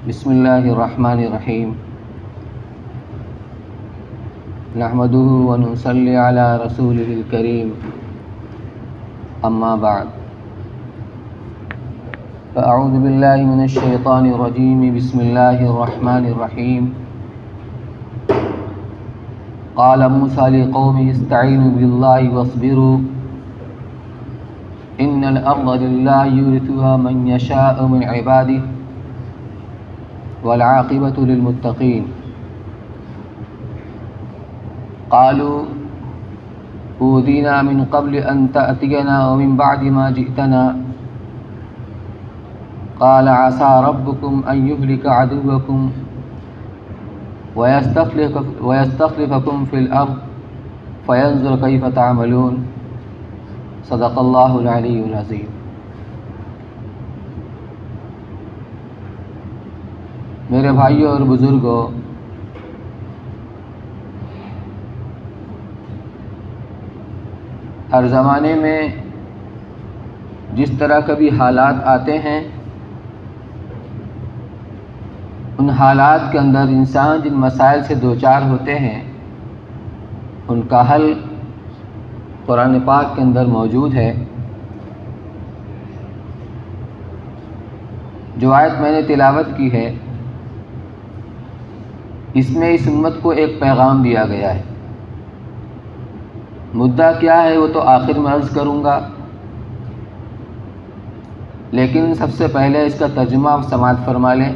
بسم اللہ الرحمن الرحیم نحمده ونصلی علی رسولہ الکریم اما بعد فاعوذ باللہ من الشیطان الرجیم بسم اللہ الرحمن الرحیم قال موسیٰ لقومه استعینوا باللہ واصبروا ان الارض للہ یورثها من یشاء من عبادہ والعاقبۃ للمتقین قالوا اوذینا من قبل ان تأتینا ومن بعد ما جئتنا قال عسى ربكم ان يهلك عدوكم ويستخلفكم في الارض فينظر كيف تعملون صدق اللہ العلی العظیم۔ میرے بھائیوں اور بزرگوں، ہر زمانے میں جس طرح کبھی حالات آتے ہیں، ان حالات کے اندر انسان جن مسائل سے دوچار ہوتے ہیں ان کا حل قرآن پاک کے اندر موجود ہے۔ جو آیت میں نے تلاوت کی ہے اس میں اس امت کو ایک پیغام دیا گیا ہے۔ مدعا کیا ہے وہ تو آخر میں عرض کروں گا، لیکن سب سے پہلے اس کا ترجمہ آپ سماعت فرما لیں۔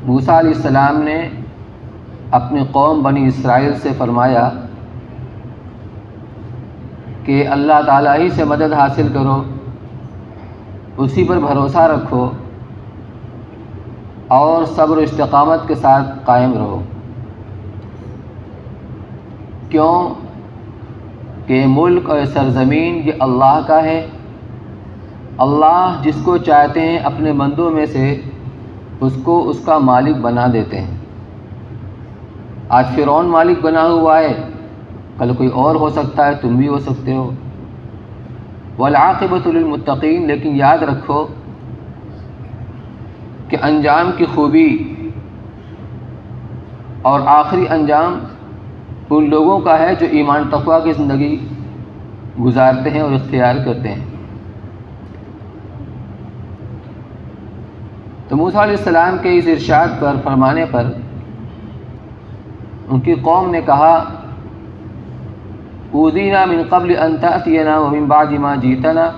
موسیٰ علیہ السلام نے اپنی قوم بنی اسرائیل سے فرمایا کہ اللہ تعالیٰ ہی سے مدد حاصل کرو، اسی پر بھروسہ رکھو اور صبر و استقامت کے ساتھ قائم رہو، کیوں کہ ملک اور سرزمین یہ اللہ کا ہے۔ اللہ جس کو چاہتے ہیں اپنے بندوں میں سے اس کو اس کا مالک بنا دیتے ہیں۔ آج فرعون مالک بنا ہوا ہے، کل کوئی اور ہو سکتا ہے، تم بھی ہو سکتے ہو۔ والعاقبۃ للمتقین، لیکن یاد رکھو کہ انجام کی خوبی اور آخری انجام ان لوگوں کا ہے جو ایمان تقویٰ کی زندگی گزارتے ہیں اور اختیار کرتے ہیں۔ تو موسیٰ علیہ السلام کے اس ارشاد پر فرمانے پر ان کی قوم نے کہا اوذینا من قبل ان تأتینا ومن بعد ما جئتنا،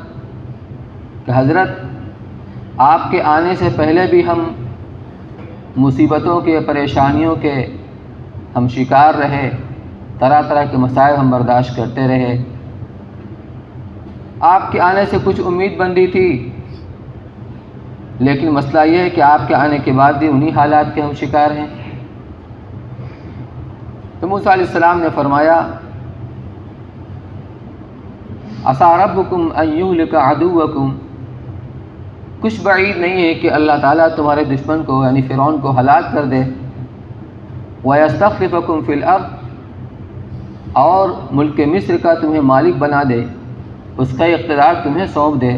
کہ حضرت آپ کے آنے سے پہلے بھی ہم مصیبتوں کے، پریشانیوں کے ہم شکار رہے، طرح طرح کے مسائل ہم برداشت کرتے رہے۔ آپ کے آنے سے کچھ امید بندی تھی، لیکن مسئلہ یہ ہے کہ آپ کے آنے کے بعد بھی انہی حالات کے ہم شکار ہیں۔ تو موسیٰ علیہ السلام نے فرمایا عسیٰ ربکم ان یہلک عدوکم، کچھ بعید نہیں ہے کہ اللہ تعالیٰ تمہارے دشمن کو یعنی فرعون کو ہلاک کر دے، وَيَسْتَخْلِفَكُمْ فِي الْأَرْضِ، اور ملک مصر کا تمہیں مالک بنا دے، اس کا اقتدار تمہیں سونپ دے،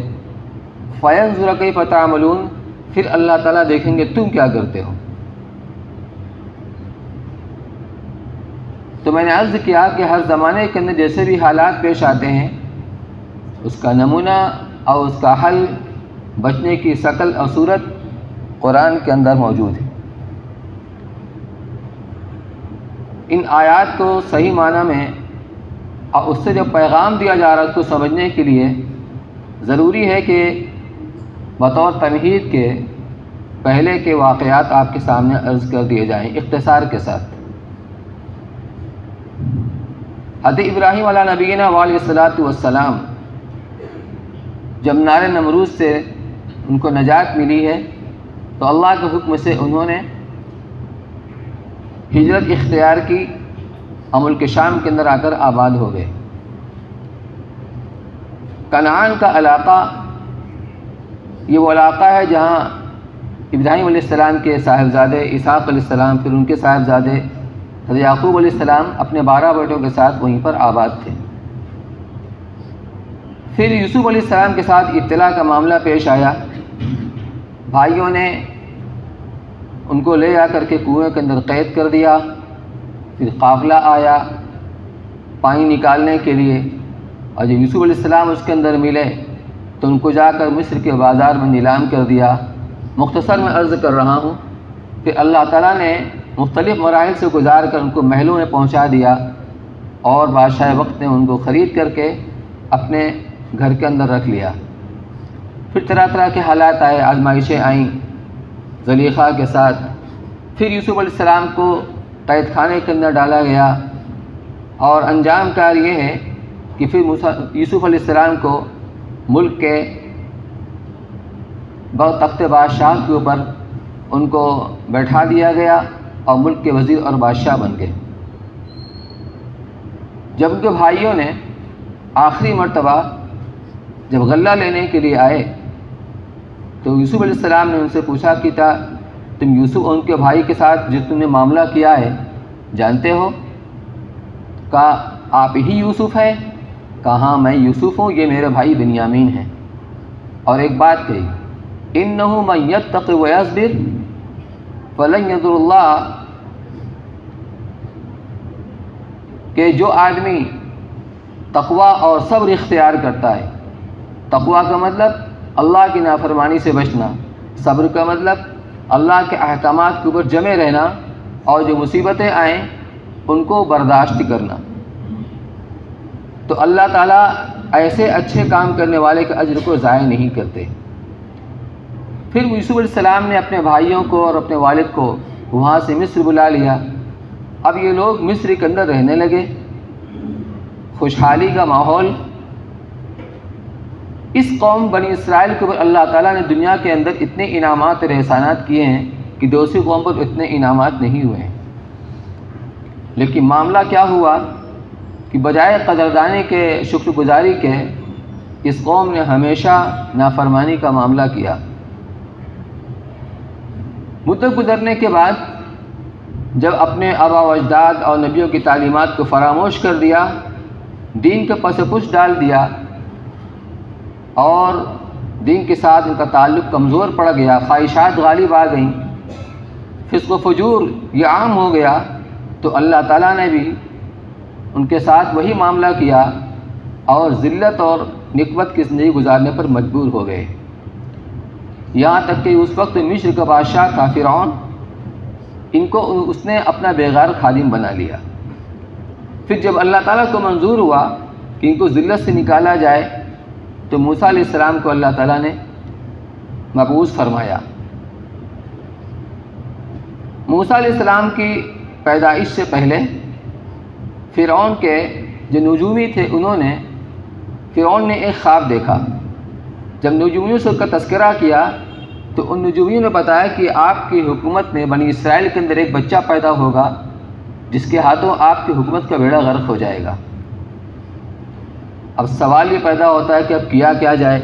فَيَنْظُرَ كَيْفَ تَعْمَلُونَ، پھر اللہ تعالیٰ دیکھیں گے تم کیا کرتے ہو۔ تو میں نے عرض کیا کہ ہر زمانے کے اندر جیسے بھی حالات پیش آتے ہیں اس کا نمونہ اور اس کا حل، بچنے کی شکل اور صورت قرآن کے اندر موجود ہے۔ ان آیات کو صحیح معنی میں اور اس سے جو پیغام دیا جا رہا ہے اس کو سمجھنے کے لیے ضروری ہے کہ بطور تمہید کے پہلے کے واقعات آپ کے سامنے عرض کر دیے جائیں اختصار کے ساتھ۔ حضرت ابراہیم علیہ نبینا وعلیہ الصلاۃ والسلام جب نار نمرود سے ان کو نجات ملی ہے تو اللہ کے حکم سے انہوں نے ہجرت اختیار کی اور ملک شام کے اندر آ کر آباد ہو گئے۔ کنعان کا علاقہ یہ وہ علاقہ ہے جہاں ابراہیم علیہ السلام کے صاحبزادے اسحاق علیہ السلام، پھر ان کے صاحبزادے حضرت یعقوب علیہ السلام اپنے 12 بیٹوں کے ساتھ وہیں پر آباد تھے۔ پھر یوسف علیہ السلام کے ساتھ ابتلا کا معاملہ پیش آیا، بھائیوں نے ان کو لے آ کر کے کنویں کے اندر قید کر دیا۔ پھر قافلہ آیا پانی نکالنے کے لیے، اور جب یوسف علیہ السلام اس کے اندر ملے تو ان کو جا کر مصر کے بازار میں نیلام کر دیا۔ مختصر میں عرض کر رہا ہوں، پھر اللہ تعالیٰ نے مختلف مراحل سے گزار کر ان کو محلوں میں پہنچا دیا، اور بادشاہ وقت نے ان کو خرید کر کے اپنے گھر کے اندر رکھ لیا۔ پھر طرح طرح کے حالات آئے، آزمائشیں آئیں زلیخا کے ساتھ۔ پھر یوسف علیہ السلام کو قید خانے کے اندر ڈالا گیا، اور انجام کار یہ ہے کہ پھر یوسف علیہ السلام کو ملک کے تخت بادشاہ کے اوپر ان کو بیٹھا دیا گیا، اور ملک کے وزیر اور بادشاہ بن گئے۔ جب ان کے بھائیوں نے آخری مرتبہ جب غلہ لینے کے لیے آئے تو یوسف علیہ السلام نے ان سے پوچھا کہ تم یوسف اور ان کے بھائی کے ساتھ جو تم نے معاملہ کیا ہے جانتے ہو؟ کہا آپ ہی یوسف ہے؟ کہا ہاں میں یوسف ہوں، یہ میرے بھائی بنیامین ہیں۔ اور ایک بات کہی، اِنَّهُ مَن يَتَّقِ وَيَصْبِرْ فَلَن يَضُرَّ اللَّهَ، کہ جو آدمی تقوی اور صبر اختیار کرتا ہے، تقوی کا مطلب اللہ کی نافرمانی سے بچنا، صبر کا مطلب اللہ کے احکامات کے اوپر جمے رہنا، اور جو مصیبتیں آئیں ان کو برداشت کرنا، تو اللہ تعالیٰ ایسے اچھے کام کرنے والے کے اجر کو ضائع نہیں کرتے۔ پھر یوسف علیہ السلام نے اپنے بھائیوں کو اور اپنے والد کو وہاں سے مصر بلا لیا۔ اب یہ لوگ مصر کے اندر رہنے لگے، خوشحالی کا ماحول۔ اس قوم بنی اسرائیل کے اوپر اللہ تعالیٰ نے دنیا کے اندر اتنے انعامات اور احسانات کیے ہیں کہ دوسری قوم پر اتنے انعامات نہیں ہوئے ہیں۔ لیکن معاملہ کیا ہوا کہ بجائے قدردانی کے، شکر گزاری کے، اس قوم نے ہمیشہ نافرمانی کا معاملہ کیا۔ مدت گزرنے کے بعد جب اپنے آبا و اجداد اور نبیوں کی تعلیمات کو فراموش کر دیا، دین کے پس پش ڈال دیا، اور دین کے ساتھ ان کا تعلق کمزور پڑ گیا، خواہشات غالب آ گئیں، فسق و فجور یہ عام ہو گیا، تو اللہ تعالیٰ نے بھی ان کے ساتھ وہی معاملہ کیا، اور ذلت اور نکبت کی زندگی گزارنے پر مجبور ہو گئے۔ یہاں تک کہ اس وقت مصر کا بادشاہ تھا فرعون، ان کو اس نے اپنا بیغار خادم بنا لیا۔ پھر جب اللہ تعالیٰ کو منظور ہوا کہ ان کو ذلت سے نکالا جائے تو موسیٰ علیہ السلام کو اللہ تعالیٰ نے مبعوث فرمایا۔ موسیٰ علیہ السلام کی پیدائش سے پہلے فرعون کے جو نجومی تھے، فرعون نے ایک خواب دیکھا۔ جب نجومیوں سے اس کا تذکرہ کیا تو ان نجومیوں نے بتایا کہ آپ کی حکومت میں بنی اسرائیل کے اندر ایک بچہ پیدا ہوگا جس کے ہاتھوں آپ کی حکومت کا بیڑا غرق ہو جائے گا۔ اب سوال یہ پیدا ہوتا ہے کہ اب کیا جائے؟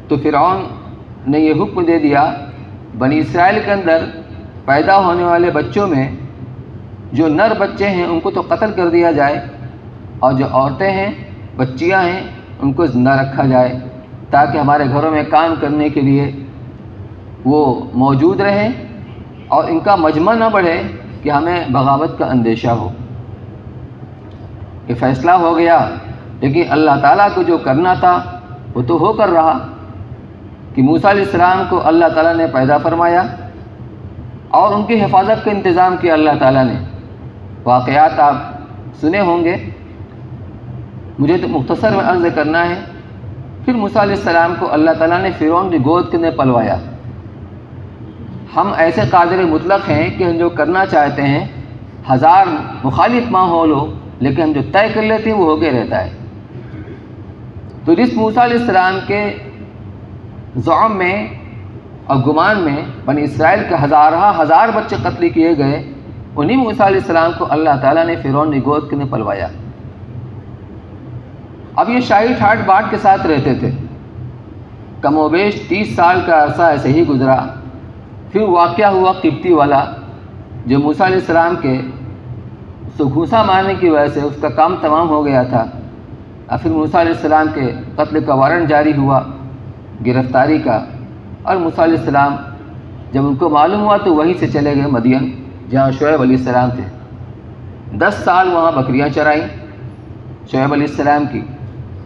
تو فرعون نے یہ حکم دے دیا، بنی اسرائیل کے اندر پیدا ہونے والے بچوں میں جو نر بچے ہیں ان کو تو قتل کر دیا جائے، اور جو عورتیں ہیں، بچیاں ہیں، ان کو زندہ رکھا جائے، تاکہ ہمارے گھروں میں کام کرنے کے لیے وہ موجود رہیں اور ان کا مجمع نہ بڑھے کہ ہمیں بغاوت کا اندیشہ ہو۔ یہ فیصلہ ہو گیا، لیکن اللہ تعالیٰ کو جو کرنا تھا وہ تو ہو کر رہا کہ موسیٰ علیہ السلام کو اللہ تعالیٰ نے پیدا فرمایا اور ان کی حفاظت کا انتظام کیا اللہ تعالیٰ نے۔ واقعات آپ سنے ہوں گے، مجھے تو مختصر میں عرض کرنا ہے۔ پھر موسیٰ علیہ السلام کو اللہ تعالیٰ نے فرعون کی گود کے اندر پلوایا۔ ہم ایسے قادر مطلق ہیں کہ ہم جو کرنا چاہتے ہیں، ہزار مخالف ماحول ہو، لیکن ہم جو طے کر لیتے ہیں وہ ہو کے رہتا ہے۔ تو جس موسیٰ علیہ السلام کے زعم میں اور گمان میں بنی اسرائیل کے ہزار بچے قتل کیے گئے، انہی موسیٰ علیہ السلام کو اللہ تعالیٰ نے فرعون کی گود کے اندر پلوایا۔ اب یہ شاہی ٹھاٹ باٹ کے ساتھ رہتے تھے، کم و بیش 30 سال کا عرصہ ایسے ہی گزرا۔ پھر واقعہ ہوا قبطی والا، جو موسیٰ علیہ السلام کے گھوسا مارنے کی وجہ سے اس کا کام تمام ہو گیا تھا۔ اور پھر موسیٰ علیہ السلام کے قتل کا وارنٹ جاری ہوا، گرفتاری کا، اور موسیٰ علیہ السلام جب ان کو معلوم ہوا تو وہیں سے چلے گئے مدین جہاں شعیب علیہ السلام تھے۔ 10 سال وہاں بکریاں چرائیں شعیب علیہ السلام کی،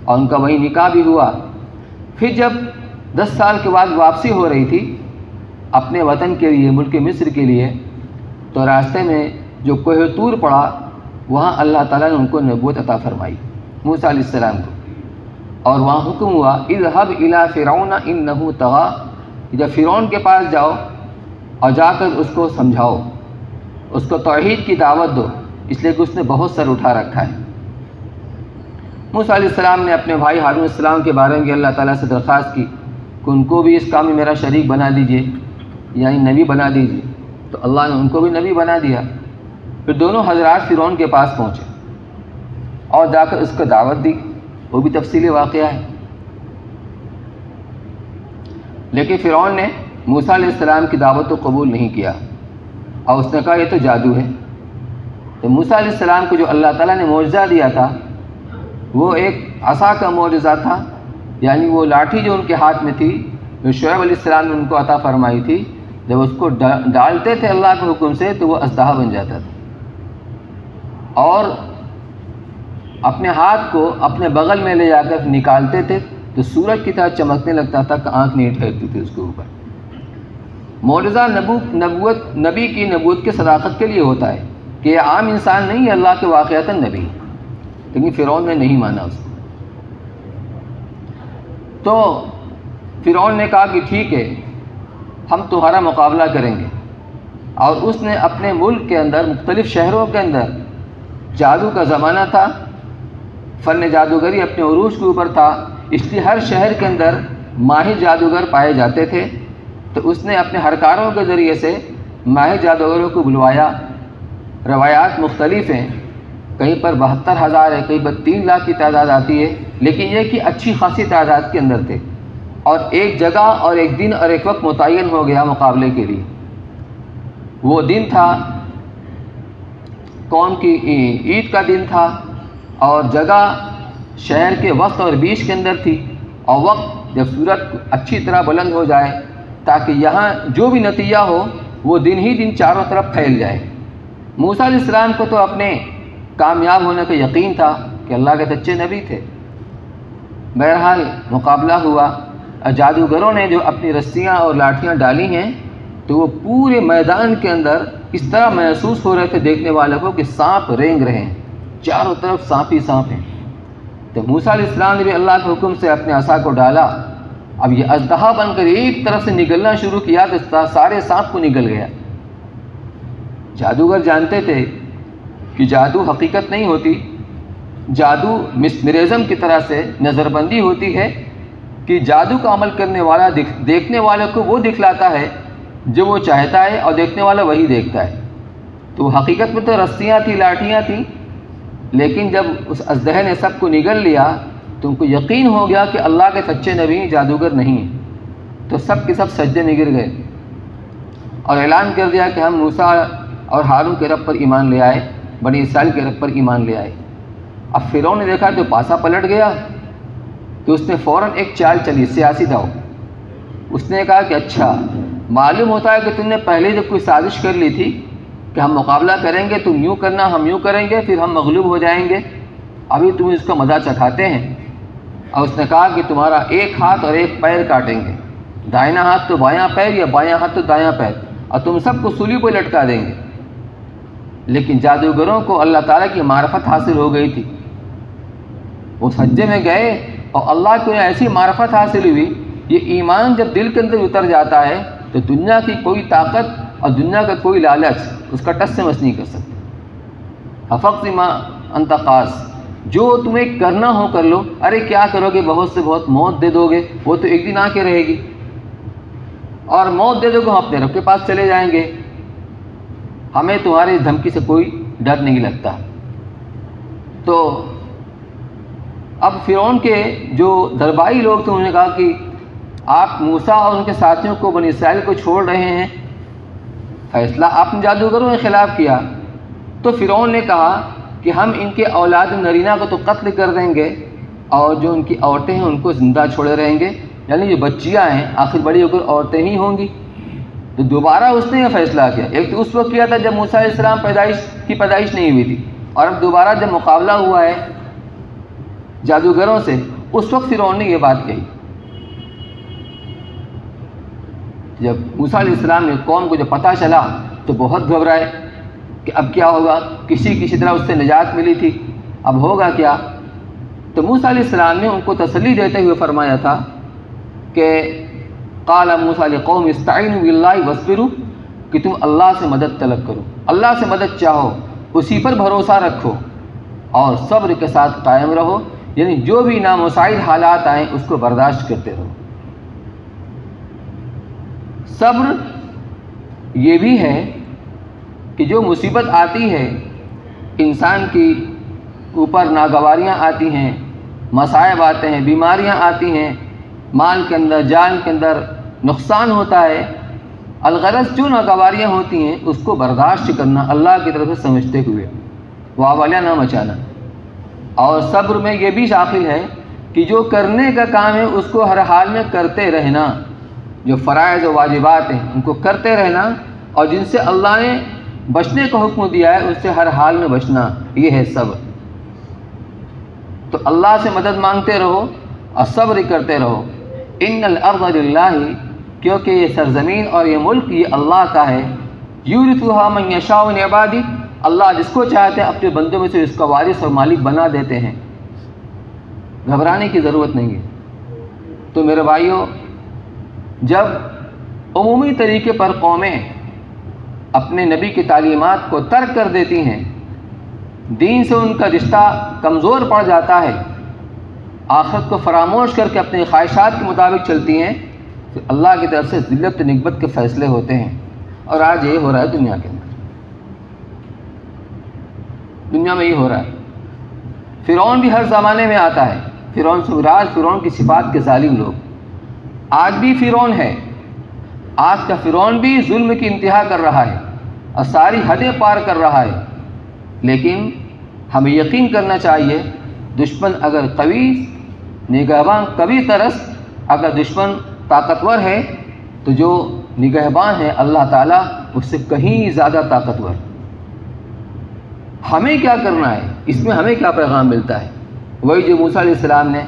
اور ان کا وہیں نکاح بھی ہوا۔ پھر جب 10 سال کے بعد واپسی ہو رہی تھی اپنے وطن کے لیے، ملک مصر کے لیے، تو راستے میں جو کوہ طور پڑا وہاں اللہ تعالیٰ نے ان کو نبوت عطا فرمائی موسیٰ علیہ السلام کو، اور وہاں حکم ہوا اذهب الى فرعون انه طغى، جب فرعون کے پاس جاؤ اور جا کر اس کو سمجھاؤ، اس کو توحید کی دعوت دو، اس لیے کہ اس نے بہت سر اٹھا رکھا ہے۔ موسیٰ علیہ السلام نے اپنے بھائی ہارون علیہ السلام کے بارے میں اللہ تعالیٰ سے درخواست کی کہ ان کو بھی اس کام میں میرا شریک بنا دیجئے، یعنی نبی بنا دیجئے، تو اللہ نے ان کو بھی نبی بنا دیا۔ پھر دونوں حضرات فرعون کے پاس پہنچے اور جا کر اس کو دعوت دی، وہ بھی تفصیلی واقعہ ہے۔ لیکن فرعون نے موسیٰ علیہ السلام کی دعوت کو قبول نہیں کیا، اور اس نے کہا یہ تو جادو ہے۔ تو موسیٰ علیہ السلام کو جو اللہ تعالیٰ نے معجزہ دیا تھا وہ ایک عصا کا معجزہ تھا، یعنی وہ لاٹھی جو ان کے ہاتھ میں تھی جو شعیب علیہ السلام نے ان کو عطا فرمائی تھی، جب اس کو ڈالتے تھے اللہ کے حکم سے تو وہ اژدہا بن جاتا تھا، اور اپنے ہاتھ کو اپنے بغل میں لے جا کر نکالتے تھے تو سورج کی طرح چمکنے لگتا تھا کہ آنکھ نہیں ٹھہرتی تھی اس کے اوپر۔ معجزہ نبی کی نبوت کی صداقت کے لیے ہوتا ہے کہ یہ عام انسان نہیں ہے، اللہ کے واقعات نبی، لیکن فرعون نے نہیں مانا اس کو۔ تو فرعون نے کہا کہ ٹھیک ہے ہم تمہارا مقابلہ کریں گے، اور اس نے اپنے ملک کے اندر مختلف شہروں کے اندر جادو کا زمانہ تھا، فن جادوگری اپنے عروج کے اوپر تھا، اس لیے ہر شہر کے اندر ماہر جادوگر پائے جاتے تھے۔ تو اس نے اپنے ہرکاروں کے ذریعے سے ماہر جادوگروں کو بلوایا۔ روایات مختلف ہیں، کہیں پر 72,000 ہے، کہیں پر 3 لاکھ کی تعداد آتی ہے، لیکن یہ کہ اچھی خاصی تعداد کے اندر تھے، اور ایک جگہ اور ایک دن اور ایک وقت متعین ہو گیا مقابلے کے لیے۔ وہ دن تھا قوم کی عید کا دن تھا، اور جگہ شہر کے وسط اور بیچ کے اندر تھی، اور وقت جب سورج اچھی طرح بلند ہو جائے تاکہ یہاں جو بھی نتیجہ ہو وہ دن ہی دن چاروں طرف پھیل جائے۔ موسیٰ علیہ السلام کو تو اپنے کامیاب ہونے کا یقین تھا کہ اللہ کے سچے نبی تھے۔ بہرحال مقابلہ ہوا، جادوگروں نے جو اپنی رسیاں اور لاٹھیاں ڈالی ہیں تو وہ پورے میدان کے اندر اس طرح محسوس ہو رہے تھے دیکھنے والوں کو کہ سانپ رینگ رہے ہیں، چاروں طرف سانپ ہی سانپ ہیں۔ تو موسیٰ علیہ السلام نے بھی اللہ کے حکم سے اپنے عصا کو ڈالا، اب یہ اژدہا بن کر ایک طرف سے نگلنا شروع کیا تو سارے سانپ کو نگل گیا۔ جادوگر جانتے تھے کہ جادو حقیقت نہیں ہوتی، جادو مسمرزم کی طرح سے نظر بندی ہوتی ہے کہ جادو کا عمل کرنے والا دیکھنے والے کو وہ دکھلاتا ہے جو وہ چاہتا ہے، اور دیکھنے والا وہی دیکھتا ہے۔ تو حقیقت میں تو رسیاں تھیں، لاٹھیاں تھیں، لیکن جب اس اژدہے نے سب کو نگل لیا تو ان کو یقین ہو گیا کہ اللہ کے سچے نبی جادوگر نہیں ہیں، تو سب کے سب سجدے میں گر گئے اور اعلان کر دیا کہ ہم موسیٰ اور ہارون کے رب پر ایمان لے آئے، بنی اسرائیل کے رب پر ایمان لے آئے۔ اب فرعون نے دیکھا تو پاسا پلٹ گیا، تو اس نے فوراً ایک چال چلی، سیاسی داؤ۔ اس نے کہا کہ اچھا معلوم ہوتا ہے کہ تم نے پہلے جب کوئی سازش کر لی تھی کہ ہم مقابلہ کریں گے، تم یوں کرنا ہم یوں کریں گے، پھر ہم مغلوب ہو جائیں گے، ابھی تم اس کا مزہ چکھاتے ہیں۔ اور اس نے کہا کہ تمہارا ایک ہاتھ اور ایک پیر کاٹیں گے، دائنا ہاتھ تو بایاں پیر یا بایاں ہاتھ تو دایاں پیر، اور تم سب کو سولی پہ لٹکا دیں گے۔ لیکن جادوگروں کو اللہ تعالیٰ کی معرفت حاصل ہو گئی تھی، وہ سجدے میں گئے اور اللہ کو ایسی معرفت حاصل ہوئی، یہ ایمان جب دل کے اندر اتر جاتا ہے تو دنیا کی کوئی طاقت اور دنیا کا کوئی لالچ اس کا ٹس سے مس نہیں کر سکتا۔ حفظ ما انت قاص، جو تمہیں کرنا ہو کر لو، ارے کیا کرو گے، بہت سے بہت موت دے دو گے، وہ تو ایک دن آ کے رہے گی، اور موت دے دو گے ہم اپنے رب کے پاس چلے جائیں گے، ہمیں تمہاری اس دھمکی سے کوئی ڈر نہیں لگتا۔ تو اب فرعون کے جو درباری لوگ تھے انہوں نے کہا کہ آپ موسیٰ اور ان کے ساتھیوں کو بنی اسرائیل کو چھوڑ رہے ہیں، فیصلہ آپ نے جادوگروں کے خلاف کیا۔ تو فرعون نے کہا کہ ہم ان کے اولاد نرینہ کو تو قتل کر دیں گے، اور جو ان کی عورتیں ہیں ان کو زندہ چھوڑے رہیں گے، یعنی جو بچیاں ہیں آخر بڑی ہو کر عورتیں ہی ہوں گی۔ تو دوبارہ اس نے یہ فیصلہ کیا، ایک تو اس وقت کیا تھا جب موسیٰ علیہ السلام پیدائش نہیں ہوئی تھی، اور اب دوبارہ جب مقابلہ ہوا ہے جادوگروں سے، اس وقت فرعون نے یہ بات کہی۔ جب موسیٰ علیہ السلام نے قوم کو جب پتہ چلا تو بہت گھبرائے کہ اب کیا ہوگا، کسی طرح اس سے نجات ملی تھی، اب ہوگا کیا؟ تو موسیٰ علیہ السلام نے ان کو تسلی دیتے ہوئے فرمایا تھا کہ قال موسیٰ لقوم استعینوا باللہ واصبروا، کہ تم اللہ سے مدد طلب کرو، اللہ سے مدد چاہو، اسی پر بھروسہ رکھو اور صبر کے ساتھ قائم رہو، یعنی جو بھی نامساعد حالات آئیں اس کو برداشت کرتے رہو۔ صبر یہ بھی ہے کہ جو مصیبت آتی ہے، انسان کی اوپر ناگواریاں آتی ہیں، مصائب آتے ہیں، بیماریاں آتی ہیں، مال کے اندر جان کے اندر نقصان ہوتا ہے، الغرض جو ناگواریاں ہوتی ہیں اس کو برداشت کرنا اللہ کی طرف سے سمجھتے ہوئے، واویلا نہ مچانا۔ اور صبر میں یہ بھی داخل ہے کہ جو کرنے کا کام ہے اس کو ہر حال میں کرتے رہنا، جو فرائض و واجبات ہیں ان کو کرتے رہنا، اور جن سے اللہ نے بچنے کا حکم دیا ہے اس سے ہر حال میں بچنا، یہ ہے صبر۔ تو اللہ سے مدد مانگتے رہو اور صبر کرتے رہو۔ ان الارض للہ، کیونکہ یہ سرزمین اور یہ ملک یہ اللہ کا ہے، یورثھا من یشاء من عبادہ، اللہ جس کو چاہتے ہیں اپنے بندوں میں سے اس کا وارث اور مالک بنا دیتے ہیں، گھبرانے کی ضرورت نہیں ہے۔ تو میرے بھائیوں، جب عمومی طریقے پر قومیں اپنے نبی کی تعلیمات کو ترک کر دیتی ہیں، دین سے ان کا رشتہ کمزور پڑ جاتا ہے، آخرت کو فراموش کر کے اپنے خواہشات کے مطابق چلتی ہیں، تو اللہ کی طرف سے ذلت و نکبت کے فیصلے ہوتے ہیں۔ اور آج یہ ہو رہا ہے دنیا کے اندر، دنیا میں یہ ہو رہا ہے۔ فرعون بھی ہر زمانے میں آتا ہے، فرعون سے مراد فرعون کی صفات کے ظالم لوگ، آج بھی فرعون ہے، آج کا فرعون بھی ظلم کی انتہا کر رہا ہے اور ساری حدیں پار کر رہا ہے، لیکن ہمیں یقین کرنا چاہیے دشمن اگر قوی نگہبان کبھی ترس، اگر دشمن طاقتور ہے تو جو نگہبان ہے اللہ تعالیٰ اس سے کہیں زیادہ طاقتور۔ ہمیں کیا کرنا ہے، اس میں ہمیں کیا پیغام ملتا ہے؟ وہی جو موسیٰ علیہ السلام نے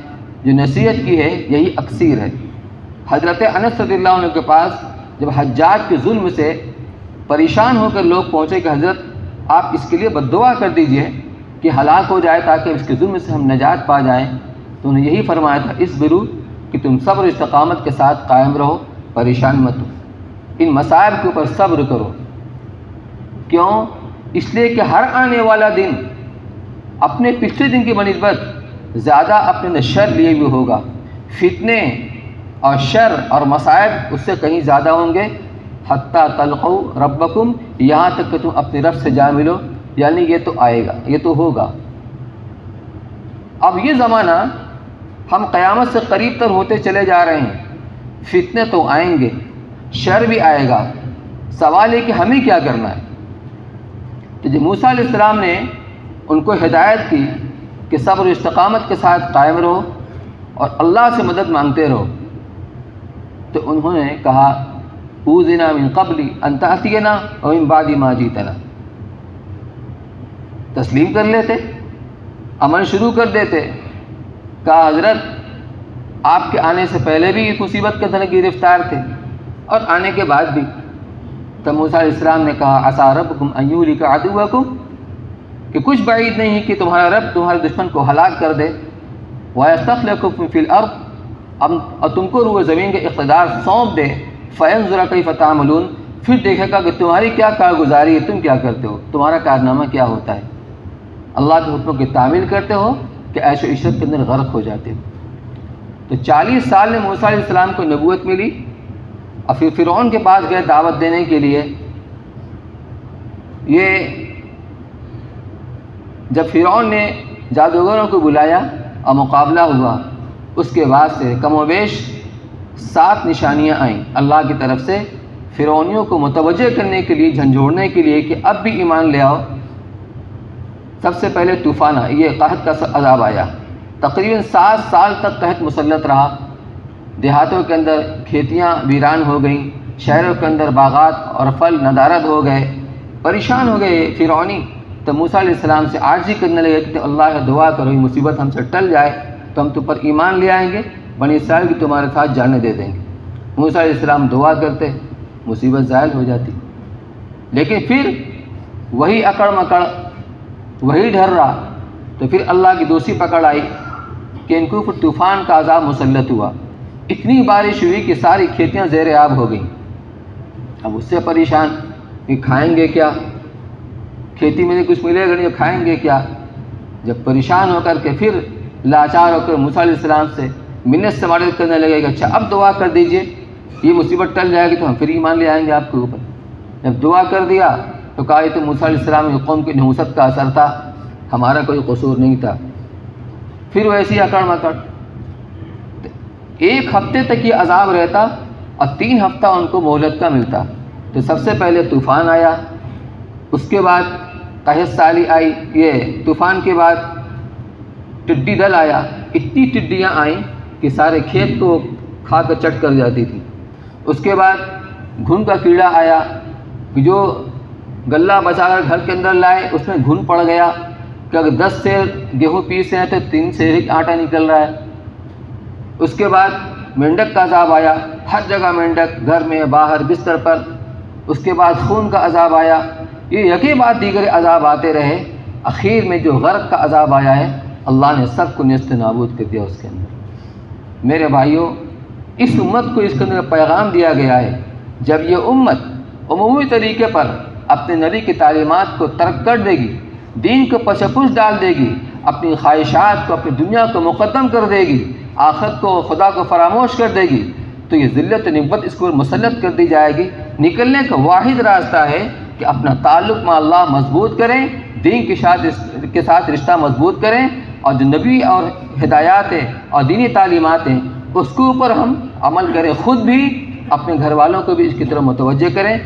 جو نصیحت کی ہے یہی اکثیر ہے۔ حضرت انس رضی اللہ عنہ کے پاس جب حجاج کے ظلم سے پریشان ہو کر لوگ پہنچے کہ حضرت آپ اس کے لیے بد دعا کر دیجئے کہ ہلاک ہو جائے تاکہ اس کے ظلم سے ہم نجات پا جائیں، تو انہیں یہی فرمایا تھا اصبروا، کہ تم صبر و استقامت کے ساتھ قائم رہو، پریشان مت ہو، ان مصائب کے اوپر صبر کرو۔ کیوں؟ اس لیے کہ ہر آنے والا دن اپنے پچھلے دن کی بنسبت زیادہ اپنے اندر شر لیے بھی ہوگا، فتنے اور شر اور مصائب اس سے کہیں زیادہ ہوں گے، حتیٰ تلقوا ربکم، یہاں تک کہ تم اپنے رب سے جا ملو، یعنی یہ تو آئے گا، یہ تو ہوگا۔ اب یہ زمانہ ہم قیامت سے قریب تر ہوتے چلے جا رہے ہیں، فتنے تو آئیں گے، شر بھی آئے گا، سوال ہے کہ ہمیں کیا کرنا ہے؟ تو جب موسیٰ علیہ السلام نے ان کو ہدایت کی کہ صبر و استقامت کے ساتھ قائم رہو اور اللہ سے مدد مانگتے رہو، تو انہوں نے کہا اوذنا من قبل ان تأتینا ومن بعد ما جئتنا، تسلیم کر لیتے، عمل شروع کر دیتے۔ کہا حضرت آپ کے آنے سے پہلے بھی اس مصیبت کے اندر گرفتار تھے اور آنے کے بعد بھی۔ تب موسیٰ علیہ السلام نے کہا عسیٰ ربکم ان یہلک عدوکم، کہ کچھ بعید نہیں کہ تمہارا رب تمہارے دشمن کو ہلاک کر دے، وَيَسْتَخْلِفَكُمْ فِي الْأَرْضِ، اور تم کو روئے زمین کے اقتدار سونپ دے، فَيَنْظُرَ كَيْفَ تَعْمَلُونَ، پھر دیکھے گا کہ تمہاری کیا کارگزاری ہے، تم کیا کرتے ہو، تمہارا کارنامہ کیا ہوتا ہے، اللہ کے حکموں کی تعمیل کرتے ہو کہ عیش و عشرت کے اندر غرق ہو جاتے ہو۔ تو 40 سال میں موسیٰ علیہ السلام کو نبوت ملی، اور پھر فرعون کے پاس گئے دعوت دینے کے لیے۔ یہ جب فرعون نے جادوگروں کو بلایا اور مقابلہ ہوا، اس کے بعد سے کم و بیش 7 نشانیاں آئیں اللہ کی طرف سے فرعونیوں کو متوجہ کرنے کے لیے، جھنجھوڑنے کے لیے کہ اب بھی ایمان لے آؤ۔ سب سے پہلے طوفان، یہ قحط کا عذاب آیا، تقریباً 7 سال تک قحط مسلط رہا، دیہاتوں کے اندر کھیتیاں ویران ہو گئیں، شہروں کے اندر باغات اور پھل ندارت ہو گئے، پریشان ہو گئے فرعونی، تو موسیٰ علیہ السلام سے عاجزی کرنے لگے کہ اللہ سے دعا کرو یہ مصیبت ہم سے ٹل جائے تو ہم تم پر ایمان لے آئیں گے، بنی اسرائیل کی تمہارے ساتھ جانے دے دیں گے۔ موسیٰ علیہ السلام دعا کرتے، مصیبت زائل ہو جاتی، لیکن پھر وہی اکڑ مکڑ، وہی ڈر رہا، تو پھر اللہ کی دوسری پکڑ آئی کہ ان کے اوپر طوفان کا عذاب مسلط ہوا، اتنی بارش ہوئی کہ ساری کھیتیاں زیر آب ہو گئیں۔ اب اس سے پریشان کہ کھائیں گے کیا، کھیتی میں کچھ ملے گا نہیں، کھائیں گے کیا۔ جب پریشان ہو کر کے پھر لاچار ہو کر موسیٰ علیہ السلام سے منت سے مدد کرنے لگے کہ اچھا اب دعا کر دیجئے، یہ مصیبت ٹل جائے گی تو ہم پھر ایمان لے آئیں گے آپ کے اوپر۔ جب دعا کر دیا تو کہا یہ تو موسیٰ علیہ السلام کی قوم کی نحوست کا اثر تھا، ہمارا کوئی قصور نہیں تھا۔ پھر ویسی اکڑ مکڑ، ایک ہفتے تک یہ عذاب رہتا اور 3 ہفتہ ان کو مہلت کا ملتا۔ تو سب سے پہلے طوفان آیا، اس کے بعد قحط سالی آئی، یہ طوفان کے بعد ٹڈی دل آیا، اتنی ٹڈیاں آئیں کہ سارے کھیت کو کھا کر چٹ کر جاتی تھی۔ اس کے بعد گھن کا کیڑا آیا کہ جو غلہ بچا کر گھر کے اندر لائے اس میں گھن پڑ گیا کہ اگر 10 سیر گیہوں پیسے ہیں تو 3 سیر ہی آٹا نکل رہا ہے۔ اس کے بعد مینڈک کا عذاب آیا، ہر جگہ مینڈک، گھر میں باہر بستر پر۔ اس کے بعد خون کا عذاب آیا، یہ یکے بعد دیگر عذاب آتے رہے، اخیر میں جو غرق کا عذاب آیا ہے اللہ نے سب کو نیست نابود کر دیا اس کے اندر۔ میرے بھائیوں، اس امت کو اس کے اندر پیغام دیا گیا ہے، جب یہ امت عمومی طریقے پر اپنے نبی کی تعلیمات کو ترک کر دے گی، دین کو پس پش ڈال دے گی، اپنی خواہشات کو، اپنی دنیا کو مقدم کر دے گی، آخرت کو، خدا کو فراموش کر دے گی، تو یہ ذلت و نبوت اس کو مسلط کر دی جائے گی۔ نکلنے کا واحد راستہ ہے کہ اپنا تعلق مع اللہ مضبوط کریں، دین کے ساتھ رشتہ مضبوط کریں، اور جو نبی اور ہدایات ہیں اور دینی تعلیمات ہیں اس کے اوپر ہم عمل کریں، خود بھی اپنے گھر والوں کو بھی اس کی طرف متوجہ کریں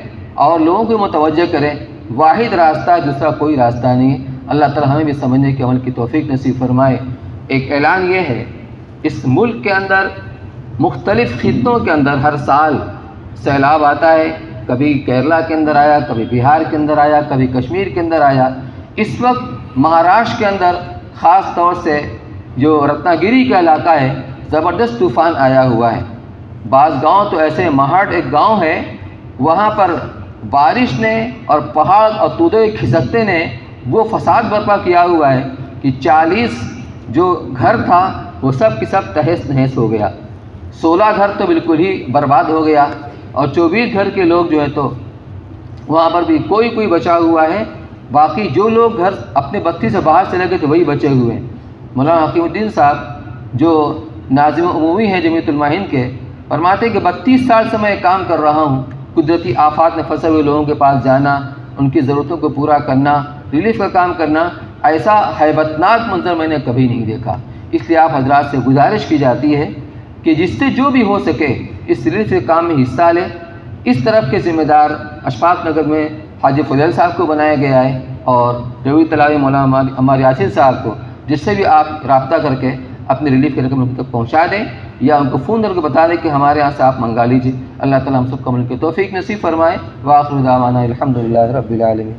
اور لوگوں کو متوجہ کریں۔ واحد راستہ ہے، دوسرا کوئی راستہ نہیں۔ اللہ تعالی ہمیں بھی سمجھنے کے عمل کی توفیق نصیب فرمائے۔ ایک اعلان یہ ہے، اس ملک کے اندر مختلف خطوں کے اندر ہر سال سیلاب آتا ہے، کبھی کیرلا کے اندر آیا، کبھی بہار کے اندر آیا، کبھی کشمیر کے اندر آیا۔ اس وقت مہاراشٹر کے اندر خاص طور سے جو رتنا گیری کا علاقہ ہے زبردست طوفان آیا ہوا ہے۔ بعض گاؤں تو ایسے، مہاڑ ایک گاؤں ہے، وہاں پر بارش نے اور پہاڑ اور تودے کھسکتے نے وہ فساد برپا کیا ہوا ہے کہ 40 جو گھر تھا وہ سب کی سب تہس نہس ہو گیا، 16 گھر تو بالکل ہی برباد ہو گیا، اور 24 گھر کے لوگ جو ہے تو وہاں پر بھی کوئی بچا ہوا ہے، باقی جو لوگ گھر اپنے بستی سے باہر چلے گئے تھے وہی بچے ہوئے ہیں۔ مولانا حکیم الدین صاحب جو ناظم عمومی ہیں جمیعت علماء ہند کے، فرماتے ہیں کہ 32 سال سے میں کام کر رہا ہوں، قدرتی آفات میں پھنسے ہوئے لوگوں کے پاس جانا، ان کی ضرورتوں کو پورا کرنا، ریلیف کا کام کرنا، ایسا ہیبتناک منظر میں نے کبھی نہیں دیکھا۔ اس لیے آپ حضرات سے گزارش کی جاتی ہے کہ جس سے جو بھی ہو سکے اس ریلیف کے کام میں حصہ لے۔ اس طرف کے ذمہ دار اشفاق نگر میں حاجی فضیل صاحب کو بنایا گیا ہے، اور ریوی تلاوی مولانا عمار یاسین صاحب کو، جس سے بھی آپ رابطہ کر کے اپنی ریلیف کی رقم ان تک پہنچا دیں یا ان کو فون کر کے بتا دیں کہ ہمارے یہاں سے آپ منگا لیجیے۔ اللہ تعالیٰ ہم سب کو عمل کی توفیق نصیب فرمائے۔ وآخر دعوانا الحمدللہ رب العالمین۔